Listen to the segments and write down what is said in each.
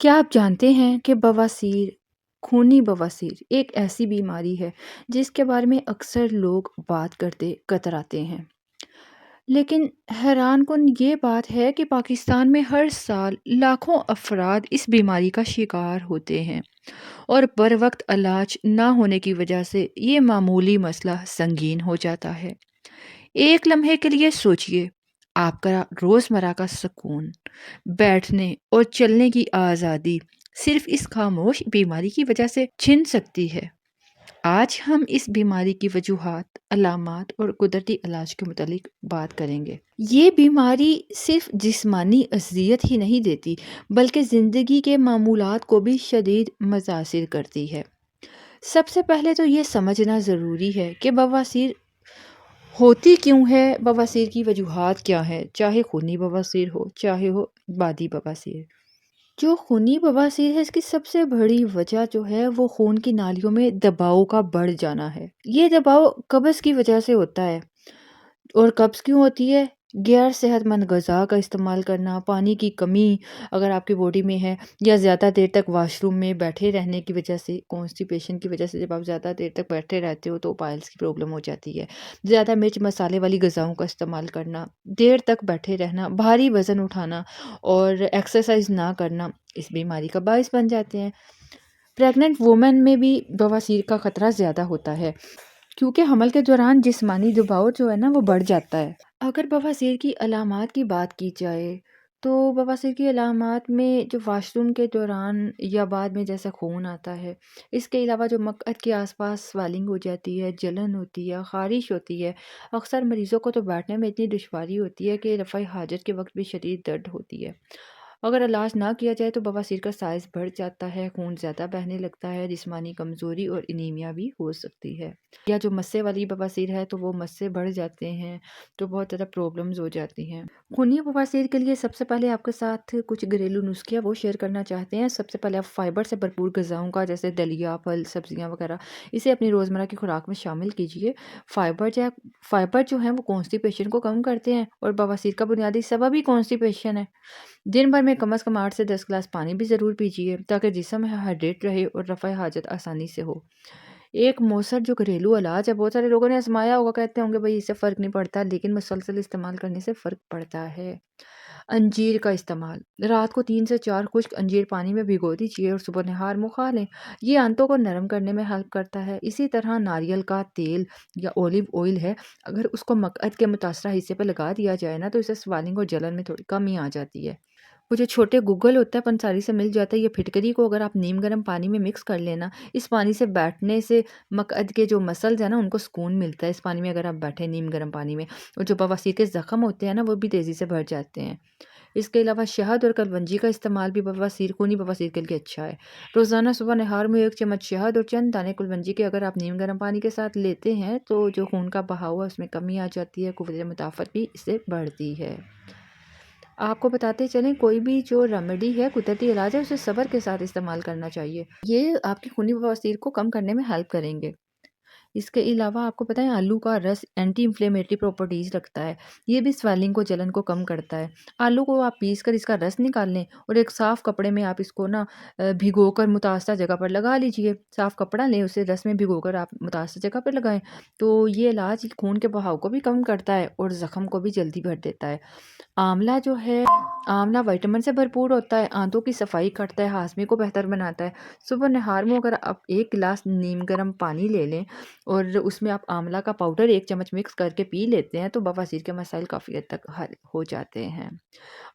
क्या आप जानते हैं कि बवासीर, खूनी बवासीर एक ऐसी बीमारी है जिसके बारे में अक्सर लोग बात करते कतराते हैं। लेकिन हैरानकुन ये बात है कि पाकिस्तान में हर साल लाखों अफराद इस बीमारी का शिकार होते हैं और बर वक्त इलाज ना होने की वजह से ये मामूली मसला संगीन हो जाता है। एक लम्हे के लिए सोचिए, आपका रोज़मर्रा का सुकून, बैठने और चलने की आज़ादी सिर्फ इस खामोश बीमारी की वजह से छिन सकती है। आज हम इस बीमारी की वजूहात, अलामात और कुदरती इलाज के मुतालिक बात करेंगे। ये बीमारी सिर्फ जिस्मानी अज़ियत ही नहीं देती, बल्कि ज़िंदगी के मामूलात को भी शदीद मुतासिर करती है। सबसे पहले तो ये समझना ज़रूरी है कि बवासीर होती क्यों है, बवासीर की वजूहात क्या है, चाहे खूनी बवासीर हो, चाहे हो बादी बवासीर। जो खूनी बवासीर है, इसकी सबसे बड़ी वजह जो है वो खून की नालियों में दबाव का बढ़ जाना है। ये दबाव कब्ज़ की वजह से होता है। और कब्ज़ क्यों होती है? गैर सेहतमंद ग़िज़ा का इस्तेमाल करना, पानी की कमी अगर आपकी बॉडी में है, या ज़्यादा देर तक वॉशरूम में बैठे रहने की वजह से, कॉन्स्टिपेशन की वजह से जब आप ज़्यादा देर तक बैठे रहते हो तो पाइल्स की प्रॉब्लम हो जाती है। ज़्यादा मिर्च मसाले वाली ग़िज़ाओं का इस्तेमाल करना, देर तक बैठे रहना, भारी वज़न उठाना और एक्सरसाइज़ ना करना इस बीमारी का बाइस बन जाते हैं। प्रेग्नेंट वुमेन में भी बवासीर का ख़तरा ज़्यादा होता है, क्योंकि हमल के दौरान जिस्मानी दबाव जो है ना वो बढ़ जाता है। अगर बवासीर की अलामात की बात की जाए, तो बवासीर की अलामात में जो वॉशरूम के दौरान या बाद में जैसा खून आता है, इसके अलावा जो मक़अद के आसपास स्वेलिंग हो जाती है, जलन होती है, ख़ारिश होती है। अक्सर मरीज़ों को तो बैठने में इतनी दुश्वारी होती है कि रफ़ाई हाजत के वक्त भी शदीद दर्द होती है। अगर इलाज ना किया जाए तो बवासीर का साइज़ बढ़ जाता है, खून ज़्यादा बहने लगता है, जिस्मानी कमज़ोरी और एनीमिया भी हो सकती है। या जो मस्से वाली बवासीर है तो वो मस्से बढ़ जाते हैं, तो बहुत ज़्यादा प्रॉब्लम्स हो जाती हैं। खूनी बवासीर के लिए सबसे पहले आपके साथ कुछ घरेलू नुस्खे हैं वो शेयर करना चाहते हैं। सबसे पहले आप फाइबर से भरपूर ग़िज़ाओं का, जैसे दलिया, फल, सब्ज़ियाँ वगैरह, इसे अपनी रोज़मर्रा की खुराक में शामिल कीजिए। फाइबर जो है वो कॉन्स्टिपेशन को कम करते हैं और बवासीर का बुनियादी सबब ही कॉन्स्टिपेशन है। दिन भर में कम से कम 8 से 10 ग्लास पानी भी ज़रूर पीजिए, ताकि जिस्म हाइड्रेट रहे और रफ़ाए हाजत आसानी से हो। एक मौसर जो घरेलू इलाज है, बहुत सारे लोगों ने आजमाया होगा, कहते होंगे भाई इससे फ़र्क नहीं पड़ता, लेकिन मुसलसल इस्तेमाल करने से फ़र्क पड़ता है। अंजीर का इस्तेमाल, रात को 3 से 4 खुश्क अंजीर पानी में भिगो दीजिए और सुबह नहार मुँह खा लें। ये आंतों को नरम करने में हेल्प करता है। इसी तरह नारियल का तेल या ऑलिव ऑयल है, अगर उसको मक़अद के मुतासरा हिस्से पे लगा दिया जाए ना, तो इससे स्वेलिंग और जलन में थोड़ी कमी आ जाती है। वो जो छोटे गूगल होता है, पंसारी से मिल जाता है, ये फिटकरी को अगर आप नीम गर्म पानी में मिक्स कर लेना, इस पानी से बैठने से मक़अद के जो मसल्स हैं ना उनको सुकून मिलता है। इस पानी में अगर आप बैठे नीम गर्म पानी में, और जो बवासीर के ज़ख़म होते हैं ना वो भी तेज़ी से भर जाते हैं। इसके अलावा शहद और कलवंजी का इस्तेमाल भी बवासीर, खूनी बवासीर के लिए अच्छा है। रोज़ाना सुबह नहार में 1 चम्मच शहद और चंद दाने कलवंजी के अगर आप नीम गर्म पानी के साथ लेते हैं, तो जो खून का बहाव है उसमें कमी आ जाती है, क़ुव्वत मुदाफ़त भी इससे बढ़ती है। आपको बताते चलें, कोई भी जो रेमेडी है, कुदरती इलाज है, उसे सब्र के साथ इस्तेमाल करना चाहिए। ये आपकी खूनी बवासीर को कम करने में हेल्प करेंगे। इसके अलावा आपको पता है, आलू का रस एंटी इन्फ्लेमेटरी प्रॉपर्टीज़ रखता है। ये भी स्वेलिंग को, जलन को कम करता है। आलू को आप पीस कर इसका रस निकाल लें और एक साफ़ कपड़े में आप इसको ना भिगोकर मुतासरा जगह पर लगा लीजिए। साफ़ कपड़ा लें, उसे रस में भिगोकर आप मुतासरा जगह पर लगाएँ। तो ये इलाज खून के बहाव को भी कम करता है और ज़ख़म को भी जल्दी भर देता है। आंवला जो है, आंवला विटामिन से भरपूर होता है, आंतों की सफाई करता है, हाज़मे को बेहतर बनाता है। सुबह नहार में अगर आप 1 गिलास नीम गर्म पानी ले लें और उसमें आप आंवला का पाउडर 1 चम्मच मिक्स करके पी लेते हैं, तो बवासीर के मसाइल काफ़ी हद तक हल हो जाते हैं।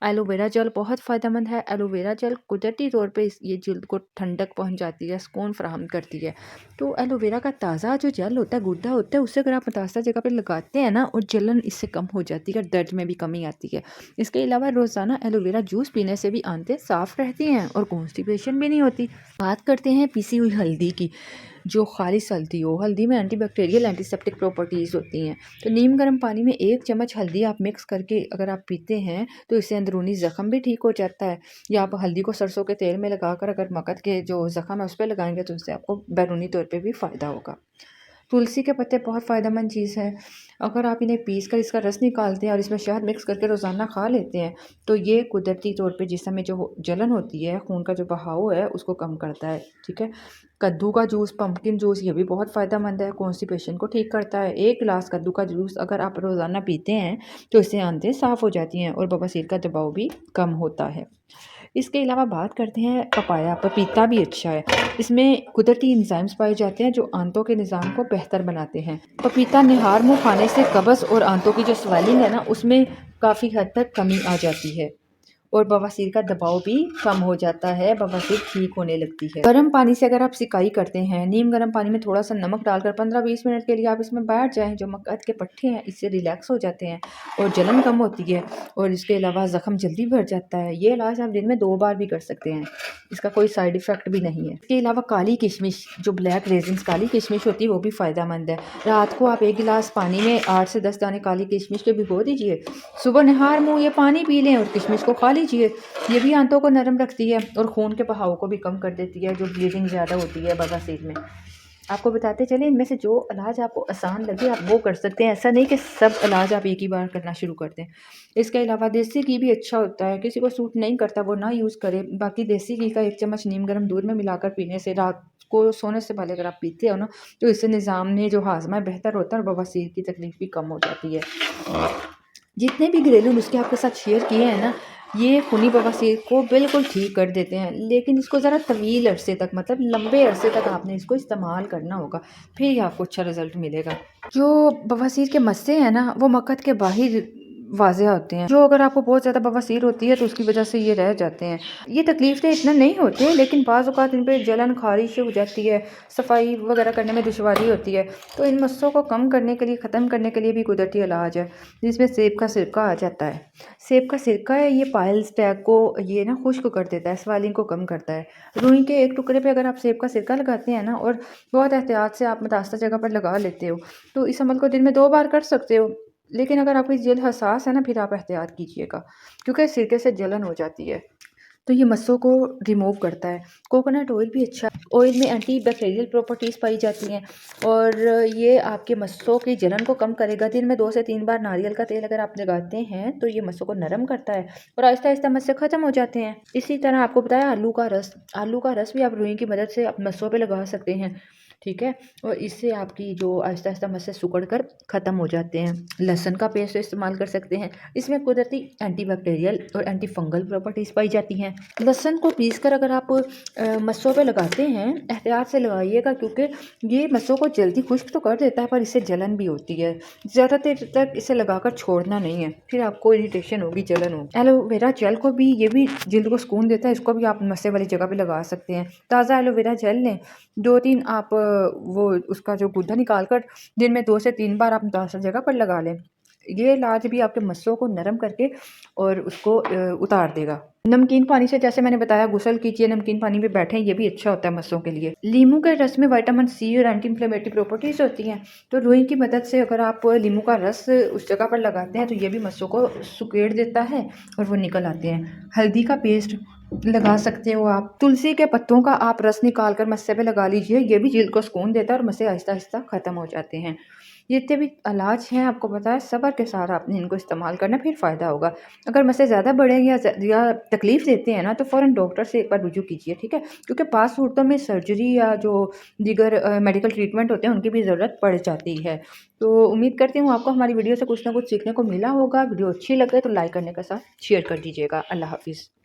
एलोवेरा जेल बहुत फ़ायदेमंद है। एलोवेरा जेल कुदरती तौर पे ये जल्द को ठंडक पहुँचाती है, सुकून फ़राहम करती है। तो एलोवेरा का ताज़ा जो जेल होता है, गुर्दा होता है, उससे अगर आप मुतासरा जगह पे लगाते हैं ना, और जलन इससे कम हो जाती है, दर्द में भी कमी आती है। इसके अलावा रोज़ाना एलोवेरा जूस पीने से भी आंतें साफ़ रहती हैं और कॉन्स्टिपेशन भी नहीं होती। बात करते हैं पीसी हुई हल्दी की। जो खालिस हल्दी हो, हल्दी में एंटीबैक्टीरियल, एंटीसेप्टिक प्रॉपर्टीज़ होती हैं। तो नीम गर्म पानी में 1 चम्मच हल्दी आप मिक्स करके अगर आप पीते हैं, तो इससे अंदरूनी ज़ख़म भी ठीक हो जाता है। या आप हल्दी को सरसों के तेल में लगाकर अगर मक़अद के जो ज़ख़म है उस पे लगाएँगे, तो उससे आपको बैरूनी तौर पे भी फ़ायदा होगा। तुलसी के पत्ते बहुत फ़ायदेमंद चीज़ है। अगर आप इन्हें पीस कर इसका रस निकालते हैं और इसमें शहद मिक्स करके रोज़ाना खा लेते हैं, तो ये कुदरती तौर पे जिस्म में जो जलन होती है, खून का जो बहाव है, उसको कम करता है, ठीक है। कद्दू का जूस, पम्पकिन जूस, ये भी बहुत फ़ायदेमंद है, कॉन्स्टिपेशन को ठीक करता है। 1 गिलास कद्दू का जूस अगर आप रोज़ाना पीते हैं, तो इससे आंतें साफ़ हो जाती हैं और बवासीर का दबाव भी कम होता है। इसके अलावा बात करते हैं पपाया, पपीता भी अच्छा है। इसमें कुदरती एंजाइम्स पाए जाते हैं जो आंतों के निज़ाम को बेहतर बनाते हैं। पपीता निहार मुँह खाने से कब्ज़ और आंतों की जो स्वेलिंग है ना, उसमें काफ़ी हद तक कमी आ जाती है और बवासीर का दबाव भी कम हो जाता है, बवासीर ठीक होने लगती है। गर्म पानी से अगर आप सिकाई करते हैं, नीम गर्म पानी में थोड़ा सा नमक डालकर 15-20 मिनट के लिए आप इसमें बैठ जाएं, जो मक्खन के पट्टे हैं इससे रिलैक्स हो जाते हैं और जलन कम होती है और इसके अलावा ज़ख्म जल्दी भर जाता है। ये इलाज आप दिन में 2 बार भी कर सकते हैं, इसका कोई साइड इफ़ेक्ट भी नहीं है। इसके अलावा काली किशमिश, जो ब्लैक रेजिन्स काली किशमिश होती है, वो भी फ़ायदेमंद है। रात को आप 1 गिलास पानी में 8 से 10 दाने काली किशमिश के भिगो दीजिए, सुबह निहार मुँह ये पानी पी लें और किशमिश को खा लीजिए। ये भी आंतों को नरम रखती है और खून के बहाव को भी कम कर देती है, जो ब्लीडिंग ज़्यादा होती है बवासीर में। आपको बताते चले, इनमें से जो इलाज आपको आसान लगे आप वो कर सकते हैं। ऐसा नहीं कि सब इलाज आप एक ही बार करना शुरू कर दें। इसके अलावा देसी घी भी अच्छा होता है, किसी को सूट नहीं करता वो ना यूज़ करे। बाकी देसी घी का 1 चम्मच नीम गर्म दूध में मिलाकर पीने से रात को सोने से पहले अगर आप पीते हो ना, तो इससे निज़ाम में जो हाज़मा है बेहतर होता है और बवासीर की तकलीफ़ भी कम हो जाती है। जितने भी घरेलू नुस्खे आपके साथ शेयर किए हैं ना, ये खूनी बवासीर को बिल्कुल ठीक कर देते हैं, लेकिन इसको ज़रा तवील अरसे तक, मतलब लंबे अरसे तक आपने इसको इस्तेमाल करना होगा, फिर ही आपको अच्छा रिज़ल्ट मिलेगा। जो बवासीर के मस्से हैं ना, वो मक्खत के बाहर वाज़ेह होते हैं। जो अगर आपको बहुत ज़्यादा बवासीर होती है तो उसकी वजह से ये रह जाते हैं। ये तकलीफ़ इतना नहीं होते, लेकिन बाज़ औक़ात इन पे जलन ख़ारिश हो जाती है, सफाई वगैरह करने में दुश्वारी होती है। तो इन मस्सों को कम करने के लिए, ख़त्म करने के लिए भी कुदरती इलाज है, जिसमें सेब का सिरका आ जाता है। सेब का सिरका है, ये पाइल्स टैग को ये ना खुश्क कर देता है, स्वेलिंग को कम करता है। रुई के 1 टुकड़े पे अगर आप सेब का सिरका लगाते हैं ना और बहुत एहतियात से आप मुतासर जगह पर लगा लेते हो, तो इस अमल को दिन में 2 बार कर सकते हो। लेकिन अगर आपकी जल्द हसास है ना, फिर आप एहतियात कीजिएगा, क्योंकि सिरके से जलन हो जाती है। तो ये मस्सों को रिमूव करता है। कोकोनट ऑयल भी अच्छा है, ऑयल में एंटी बैक्टीरियल प्रॉपर्टीज़ पाई जाती हैं और ये आपके मस्सों की जलन को कम करेगा। दिन में 2 से 3 बार नारियल का तेल अगर आप लगाते हैं तो ये मस्सों को नरम करता है और आहिस्ता आहिस्ता मस्से ख़त्म हो जाते हैं। इसी तरह आपको बताया आलू का रस भी आप रुई की मदद से आप मस्सों पे लगा सकते हैं, ठीक है। और इससे आपकी जो आहिस्ता आहिस्ता मस्से सिकुड़ कर ख़त्म हो जाते हैं। लहसुन का पेस्ट इस्तेमाल कर सकते हैं, इसमें कुदरती एंटीबैक्टीरियल और एंटी फंगल प्रॉपर्टीज़ पाई जाती हैं। लहसुन को पीस कर अगर आप मस्सों पे लगाते हैं, एहतियात से लगाइएगा, क्योंकि ये मस्सों को जल्दी खुश्क तो कर देता है पर इससे जलन भी होती है। ज़्यादा देर तक इसे लगाकर छोड़ना नहीं है, फिर आपको इरिटेशन होगी, जलन होगी। एलोवेरा जेल को भी, ये भी जल्द को सुकून देता है, इसको भी आप मस्से वाली जगह पे लगा सकते हैं। ताज़ा एलोवेरा जेल लें, 2-3 आप वो उसका जो गूदा निकाल कर दिन में 2 से 3 बार आप मुतासर जगह पर लगा लें। ये इलाज भी आपके मस्सों को नरम करके और उसको उतार देगा। नमकीन पानी से, जैसे मैंने बताया, गुस्ल कीजिए, नमकीन पानी में बैठें, ये भी अच्छा होता है मस्सों के लिए। लीमू के रस में विटामिन सी और एंटी इन्फ्लेमेटरी प्रॉपर्टीज़ होती हैं, तो रुई की मदद से अगर आप लीमू का रस उस जगह पर लगाते हैं तो ये भी मस्सों को सुकेड़ देता है और वो निकल आते हैं। हल्दी का पेस्ट लगा सकते हो आप। तुलसी के पत्तों का आप रस निकाल कर मस्से पे लगा लीजिए, ये भी जल्द को सुकून देता है और मस्से आहिस्ता आहिस्ता ख़त्म हो जाते हैं। जितने भी इलाज हैं आपको पता है, सब्र के साथ आपने इनको इस्तेमाल करना, फिर फ़ायदा होगा। अगर मस्से ज़्यादा बढ़े या तकलीफ़ देते हैं ना, तो फ़ौरन डॉक्टर से एक बार रुजू कीजिए, ठीक है। क्योंकि पास सूरतों में सर्जरी या जो दीगर मेडिकल ट्रीटमेंट होते हैं उनकी भी ज़रूरत पड़ जाती है। तो उम्मीद करती हूँ आपको हमारी वीडियो से कुछ ना कुछ सीखने को मिला होगा। वीडियो अच्छी लगे तो लाइक करने के साथ शेयर कर दीजिएगा। अल्लाह हाफ़िज़।